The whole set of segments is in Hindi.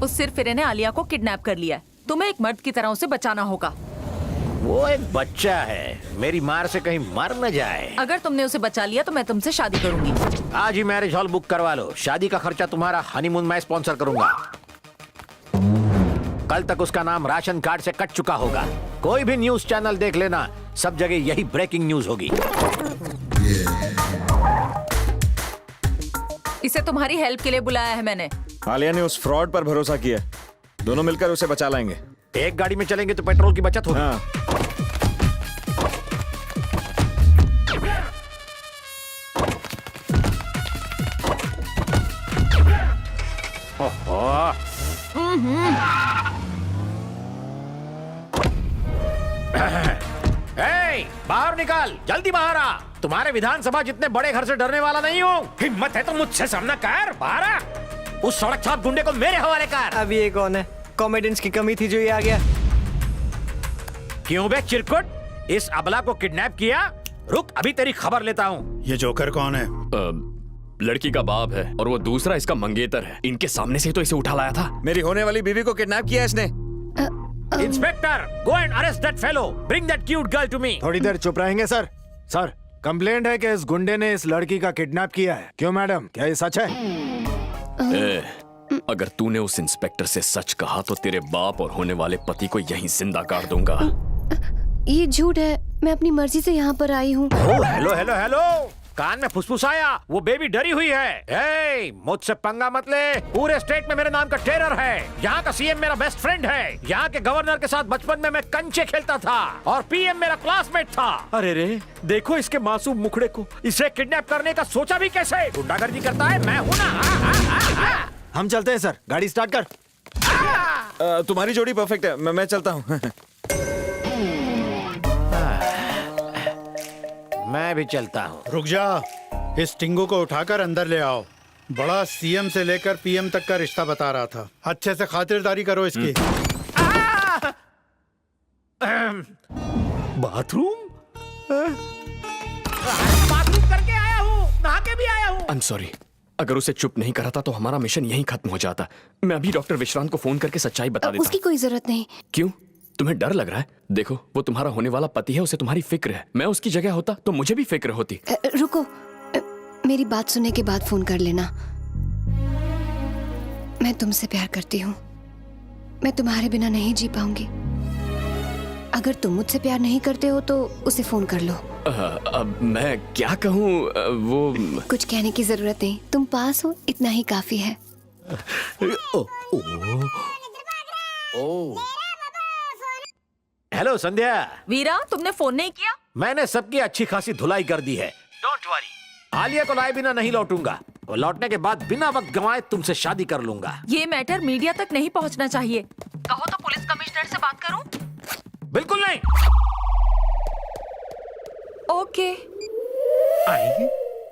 उस सिरफिरे ने आलिया को किडनैप कर लिया है। तुम्हें एक मर्द की तरह उसे बचाना होगा। वो एक बच्चा है, मेरी मार से कहीं मर न जाए। अगर तुमने उसे बचा लिया तो मैं तुमसे शादी करूंगी। आज ही मैरिज हॉल बुक करवा लो। शादी का खर्चा तुम्हारा हनीमून मैं स्पॉन्सर करूंगा। कल तक उसका नाम राशन कार्ड से कट चुका होगा। कोई भी न्यूज चैनल देख लेना, सब जगह यही ब्रेकिंग न्यूज होगी। इसे तुम्हारी हेल्प के लिए बुलाया है मैंने। आलिया ने उस फ्रॉड पर भरोसा किया। दोनों मिलकर उसे बचा लाएंगे। एक गाड़ी में चलेंगे तो पेट्रोल की बचत होगी। हाँ। ए, बाहर निकाल, जल्दी बाहर आ। तुम्हारे विधानसभा जितने बड़े घर से डरने वाला नहीं हूँ। हिम्मत है तो मुझसे सामना कर। बाहर आ। उस सड़क छाप गुंडे को मेरे हवाले कर। अब ये कौन है? कॉमेडियंस की कमी थी जो ये आ गया। क्यों बे चिरकुट, इस अबला को किडनैप किया? रुक, अभी तेरी खबर लेता हूँ। ये जोकर कौन है? लड़की का बाप है और वो दूसरा इसका मंगेतर है। इनके सामने से ही तो इसे उठा लाया था। मेरी होने वाली बीवी को किडनैप किया इसने। Inspector, go and arrest that fellow. Bring that cute girl to me. थोड़ी देर चुप रहेंगे सर? सर, कंप्लेंट है कि इस गुंडे ने इस लड़की का किडनैप किया है। क्यों मैडम, क्या ये सच है? अगर तूने उस इंस्पेक्टर से सच कहा तो तेरे बाप और होने वाले पति को यहीं जिंदा गाड़ दूंगा। ये झूठ है। मैं अपनी मर्जी से यहाँ पर आई हूँ। हेलो हेलो हेलो, कान में फुसफुसाया। वो बेबी डरी हुई है। ए, मुझसे पंगा मत ले। पूरे स्टेट में मेरे नाम का टेरर है। यहाँ का सीएम मेरा बेस्ट फ्रेंड है। यहाँ के गवर्नर के साथ बचपन में मैं कंचे खेलता था और पीएम मेरा क्लासमेट था। अरे रे, देखो इसके मासूम मुखड़े को। इसे किडनैप करने का सोचा भी कैसे? गुंडागर्दी करता है, मैं हूं ना। हम चलते हैं सर, गाड़ी स्टार्ट कर। तुम्हारी जोड़ी परफेक्ट है। मैं चलता हूँ। मैं भी चलता हूँ। रुक जा, इस टिंगू को उठाकर अंदर ले आओ। बड़ा सीएम से लेकर पीएम तक का रिश्ता बता रहा था। अच्छे से खातिरदारी करो इसकी। बाथरूम? बाथरूम करके आया हूँ, नहा के भी आया हूँ। I am sorry. अगर उसे चुप नहीं करा था तो हमारा मिशन यहीं खत्म हो जाता। मैं अभी डॉक्टर विश्रांत को फोन करके सच्चाई बता देता। उसकी कोई जरूरत नहीं। क्यों? तुम्हें डर लग रहा है? देखो, वो तुम्हारा होने वाला पति है, उसे तुम्हारी फिक्र है। मैं उसकी जगह होता तो मुझे भी फिक्र होती। रुको, मेरी बात सुनने के बाद फोन कर लेना। मैं तुमसे प्यार करती हूँ। मैं तुम्हारे बिना नहीं जी पाऊंगी। अगर तुम मुझसे प्यार नहीं करते हो तो उसे फोन कर लो। अब मैं क्या कहूँ? वो कुछ कहने की जरूरत नहीं। तुम पास हो, इतना ही काफी है। हेलो संध्या। वीरा, तुमने फोन नहीं किया? मैंने सबकी अच्छी खासी धुलाई कर दी है। डोंट वरी, आलिया को लाए बिना नहीं लौटूंगा। और लौटने के बाद बिना वक्त गंवाए तुमसे शादी कर लूंगा। ये मैटर मीडिया तक नहीं पहुंचना चाहिए। कहो तो पुलिस कमिश्नर से बात करूं? बिल्कुल नहीं। ओके।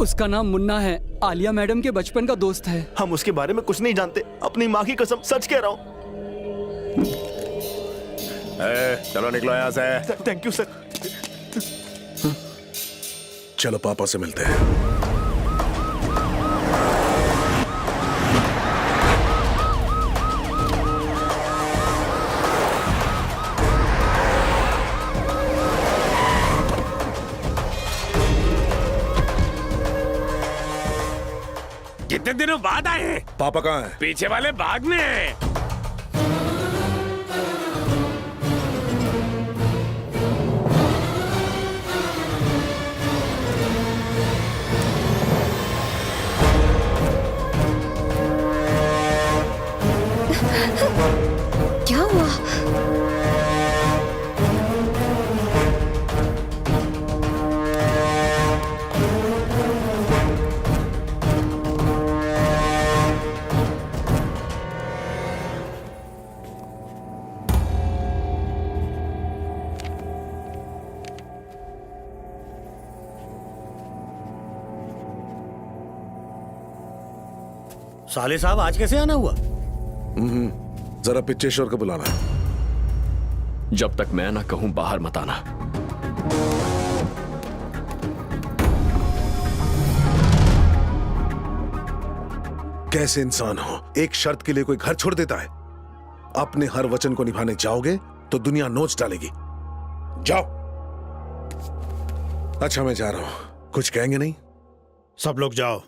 उसका नाम मुन्ना है। आलिया मैडम के बचपन का दोस्त है। हम उसके बारे में कुछ नहीं जानते। अपनी माँ की कसम सच कह रहा हूँ। चलो निकलो यहाँ से। Thank you sir. चलो पापा से मिलते हैं। कितने दिनों बाद आए हैं? पापा कहाँ है? पीछे वाले बाग में है। क्या हुआ? साले साहब, आज कैसे आना हुआ? जरा पिच्चेश्वर को बुलाना। जब तक मैं ना कहूं बाहर मत आना। कैसे इंसान हो, एक शर्त के लिए कोई घर छोड़ देता है? अपने हर वचन को निभाने जाओगे तो दुनिया नोच डालेगी। जाओ। अच्छा मैं जा रहा हूं, कुछ कहेंगे नहीं? सब लोग जाओ।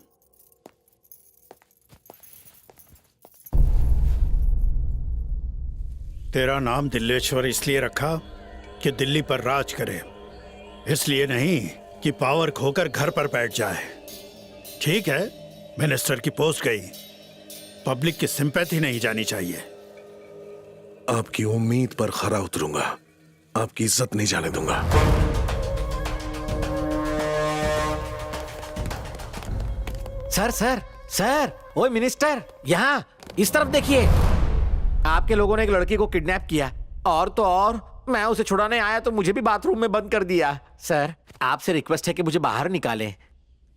तेरा नाम दिल्लेश्वर इसलिए रखा कि दिल्ली पर राज करे, इसलिए नहीं कि पावर खोकर घर पर बैठ जाए। ठीक है, मिनिस्टर की पोस्ट गई, पब्लिक की सिंपैथी नहीं जानी चाहिए। आपकी उम्मीद पर खरा उतरूंगा, आपकी इज्जत नहीं जाने दूंगा। सर सर सर, ओए मिनिस्टर, यहाँ इस तरफ देखिए। आपके लोगों ने एक लड़की को किडनैप किया, और तो और मैं उसे छुड़ाने आया तो मुझे भी बाथरूम में बंद कर दिया। सर आपसे रिक्वेस्ट है कि मुझे बाहर निकालें,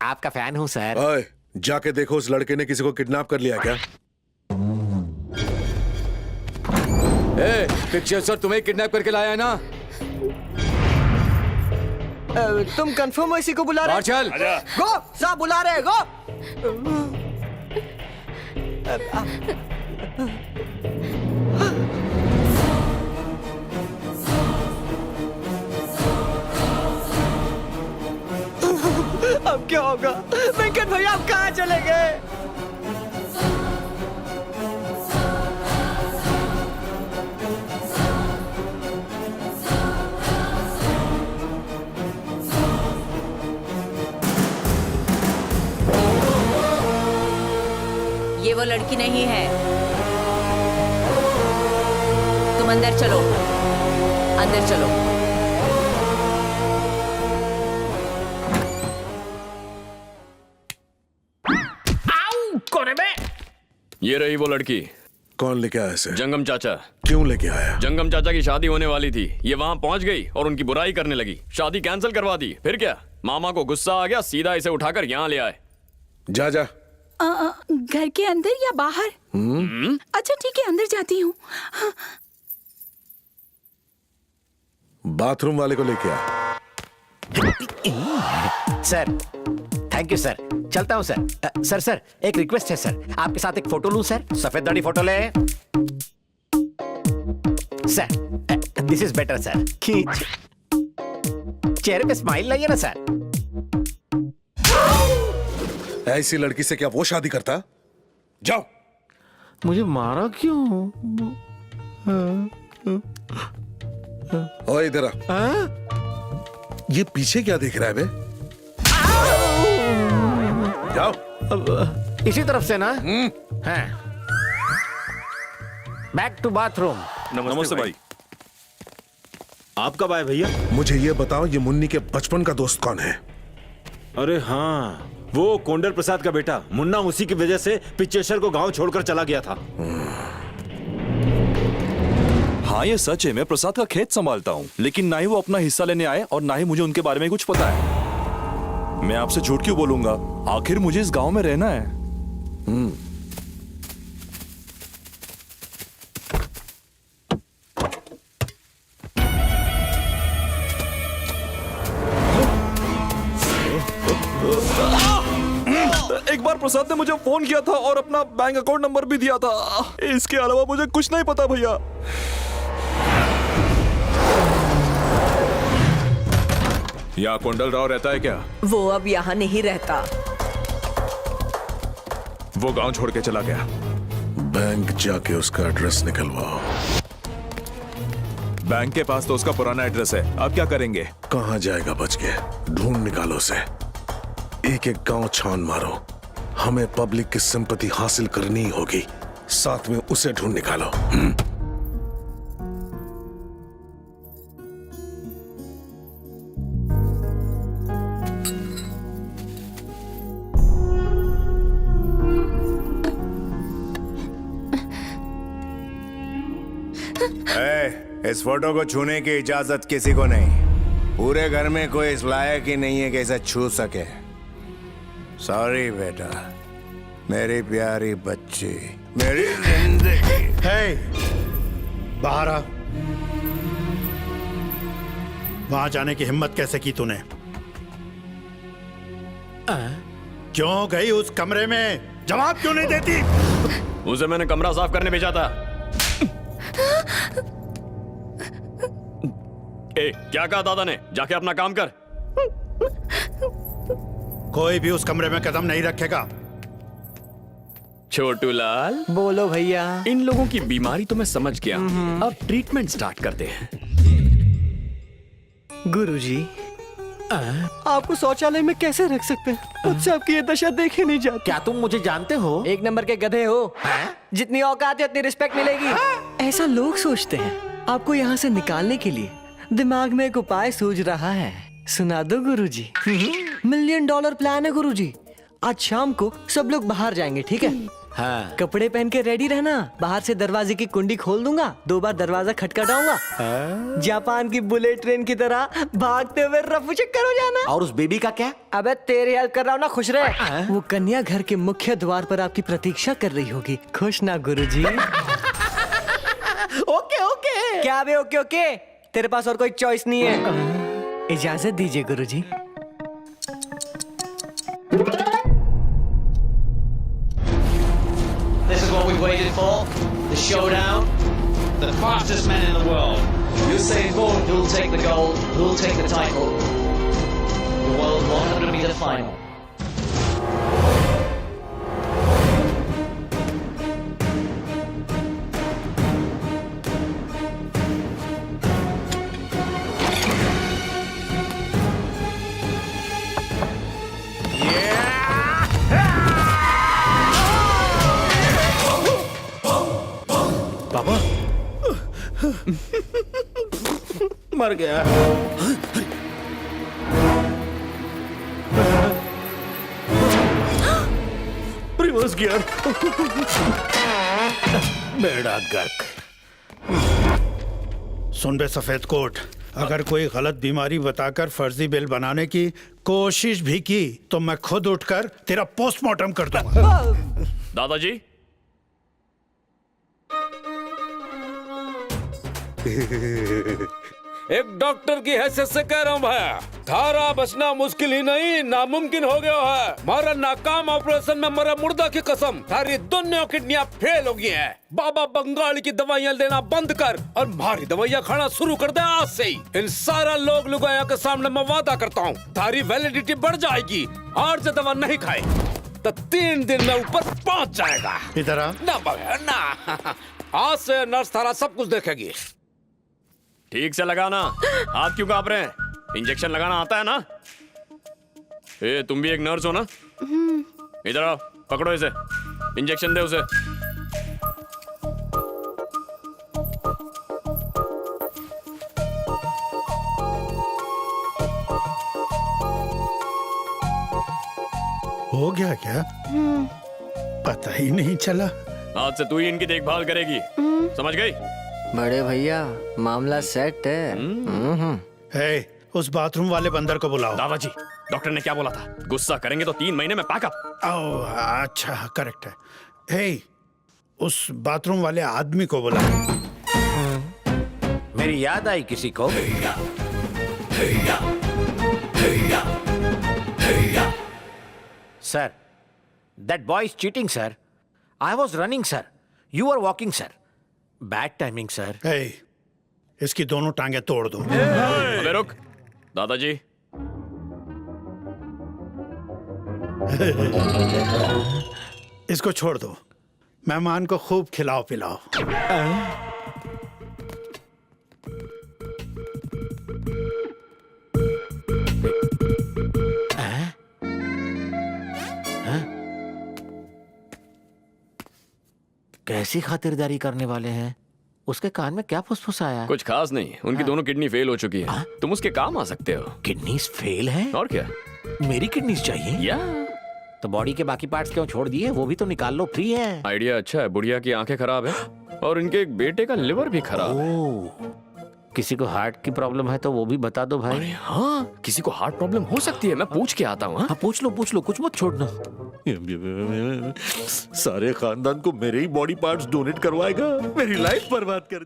आपका फैन हूं सर। ओए, जाके देखो उस लड़के ने किसी को किडनैप कर लिया क्या? पिक्चर सर तुम्हें किडनैप करके लाया है ना? तुम कंफर्म हो इसी को बुला रहे? बाहर चल। गो, साहब बुला रहे हैं, गो। अब क्या होगा? वेंकट भैया अब कहाँ चले गए? ये वो लड़की नहीं है। तुम अंदर चलो, अंदर चलो। आओ, कोने में। ये रही वो लड़की। कौन लेके आया इसे? जंगम चाचा। क्यों लेके आया? जंगम चाचा की शादी होने वाली थी, ये वहां पहुंच गई और उनकी बुराई करने लगी। शादी कैंसिल करवा दी। फिर क्या, मामा को गुस्सा आ गया, सीधा इसे उठाकर यहाँ ले आए। जा जा। घर के अंदर या बाहर? अच्छा ठीक है, अंदर जाती हूँ। बाथरूम वाले को लेके आ। सर थैंक यू सर, चलता हूँ सर। सर सर एक रिक्वेस्ट है सर, आपके साथ एक फोटो लूं सर? सफेद दाढ़ी फोटो ले sir. This is better sir. खींच, चेहरे पे स्माइल लाइए ना सर। ऐसी लड़की से क्या वो शादी करता? जाओ। मुझे मारा क्यों? ओए इधर आ। ये पीछे क्या देख रहा है बे? जाओ। इसी तरफ से ना? हाँ। Back to bathroom. नमस्ते भाई। आप कब आए भैया? मुझे ये बताओ, ये मुन्नी के बचपन का दोस्त कौन है? अरे हाँ, वो कोंडल प्रसाद का बेटा मुन्ना, उसी की वजह से पिचेश्वर को गांव छोड़कर चला गया था। हाँ ये सच है, मैं प्रसाद का खेत संभालता हूँ, लेकिन ना ही वो अपना हिस्सा लेने आए और ना ही मुझे उनके बारे में कुछ पता है। मैं आपसे झूठ क्यों बोलूंगा, आखिर मुझे इस गांव में रहना है। एक बार प्रसाद ने मुझे फोन किया था और अपना बैंक अकाउंट नंबर भी दिया था। इसके अलावा मुझे कुछ नहीं पता भैया। यहाँ कुंडल राव रहता है क्या? वो अब यहाँ नहीं रहता। वो गांव छोड़ के चला गया। बैंक जाके उसका एड्रेस निकलवाओ। बैंक के पास तो उसका पुराना एड्रेस है, अब क्या करेंगे? कहाँ जाएगा बच के? ढूंढ निकालो उसे। एक एक गांव छान मारो, हमें पब्लिक की सिंपैथी हासिल करनी ही होगी। साथ में उसे ढूंढ निकालो। इस फोटो को छूने की इजाजत किसी को नहीं। पूरे घर में कोई इस लायक ही नहीं है कि इसे छू सके। सॉरी बेटा, मेरी प्यारी बच्ची, मेरी जिंदगी। हे, बाहर आ। वहां जाने की हिम्मत कैसे की तूने? क्यों गई उस कमरे में? जवाब क्यों नहीं देती? उसे मैंने कमरा साफ करने भेजा था। ए, क्या कहा दादा ने? जाके अपना काम कर। कोई भी उस कमरे में कदम नहीं रखेगा। छोटू लाल, बोलो भैया। इन लोगों की बीमारी तो मैं समझ गया। अब ट्रीटमेंट स्टार्ट करते हैं। गुरुजी, आपको शौचालय में कैसे रख सकते हैं? मुझसे आपकी ये दशा देखी नहीं जाती। क्या तुम मुझे जानते हो? एक नंबर के गधे हो। जितनी औकात है उतनी रिस्पेक्ट मिलेगी। ऐसा लोग सोचते हैं। आपको यहाँ से निकालने के लिए दिमाग में एक उपाय सूझ रहा है। सुना दो गुरुजी। $1 मिलियन प्लान है गुरुजी। आज शाम को सब लोग बाहर जाएंगे, ठीक है? हाँ। कपड़े पहन के रेडी रहना। बाहर से दरवाजे की कुंडी खोल दूंगा, 2 बार दरवाजा खटखटाऊंगा। जापान की बुलेट ट्रेन की तरह भागते हुए रफू चक्कर हो जाना। और उस बेबी का क्या? अबे तेरी हेल्प कर रहा हूँ ना, खुश रहे। वो कन्या घर के मुख्य द्वार पर आपकी प्रतीक्षा कर रही होगी। खुश ना गुरुजी? Okay okay. क्या बे ओके ओके? तेरे पास और कोई चॉइस नहीं है। इजाजत दीजिए गुरुजी। This is what we've waited for. The showdown. The fastest men in the world. Usain Bolt. Who'll take the gold? Who'll take the title? The World 100 meter final. पापा मर गया। Reverse gear. बेड़ा गर्क। सुन बे सफेद कोट, अगर कोई गलत बीमारी बताकर फर्जी बिल बनाने की कोशिश भी की तो मैं खुद उठकर तेरा पोस्टमार्टम कर दूंगा। दादाजी, एक डॉक्टर की हैसियत से कह रहा हूँ भाई, थारा बचना मुश्किल ही नहीं नामुमकिन हो गया है। मारा नाकाम ऑपरेशन में मरा मुर्दा की कसम, थारी दोनों किडनियां फेल हो गई हैं। बाबा बंगाली की दवाइयाँ लेना बंद कर और मारी दवाइयाँ खाना शुरू कर दे आज से ही। इन सारा लोग लुगाया के सामने मैं वादा करता हूँ, थारी वैलिडिटी बढ़ जाएगी। और जो दवा नहीं खाए तो 3 दिन में ऊपर पहुँच जाएगा। इधर आ। ना बगैर ना, आज से नर्स थारा सब कुछ देखेगी। ठीक से लगाना। हाथ क्यों कांप रहे हैं? इंजेक्शन लगाना आता है ना? ए, तुम भी एक नर्स हो ना? इधर आओ, पकड़ो इसे, इंजेक्शन दे उसे। हो गया क्या? पता ही नहीं चला। आज से तू ही इनकी देखभाल करेगी, समझ गई? बड़े भैया मामला सेट है। हे, उस बाथरूम वाले बंदर को बुलाओ। दादाजी, डॉक्टर ने क्या बोला था? गुस्सा करेंगे तो 3 महीने में पैकअप। अच्छा, करेक्ट है। हे, उस बाथरूम वाले आदमी को बुलाओ। मेरी याद आई किसी को? Sir, that boy is cheating, sir. I was running, sir. You were walking, sir. Bad timing, sir. Hey, इसकी दोनों टांगे तोड़ दो। अबे रुक, दादाजी। इसको छोड़ दो, मेहमान को खूब खिलाओ पिलाओ। कैसी खातिरदारी करने वाले हैं? उसके कान में क्या फुसफुसाया? कुछ खास नहीं, उनकी दोनों किडनी फेल हो चुकी है। तुम उसके काम आ सकते हो। किडनीज फेल है? और क्या? मेरी किडनीज चाहिए? या तो बॉडी के बाकी पार्ट्स क्यों छोड़ दिए? वो भी तो निकाल लो, फ्री है। आइडिया अच्छा है। बुढ़िया की आंखें खराब है और इनके एक बेटे का लिवर भी खराब है। किसी को हार्ट की प्रॉब्लम है तो वो भी बता दो भाई। हाँ, किसी को हार्ट प्रॉब्लम हो सकती है, मैं पूछ के आता हूँ। हाँ, पूछ लो, कुछ मत छोड़ना। सारे खानदान को मेरे ही बॉडी पार्ट्स डोनेट करवाएगा। मेरी लाइफ बर्बाद कर दी।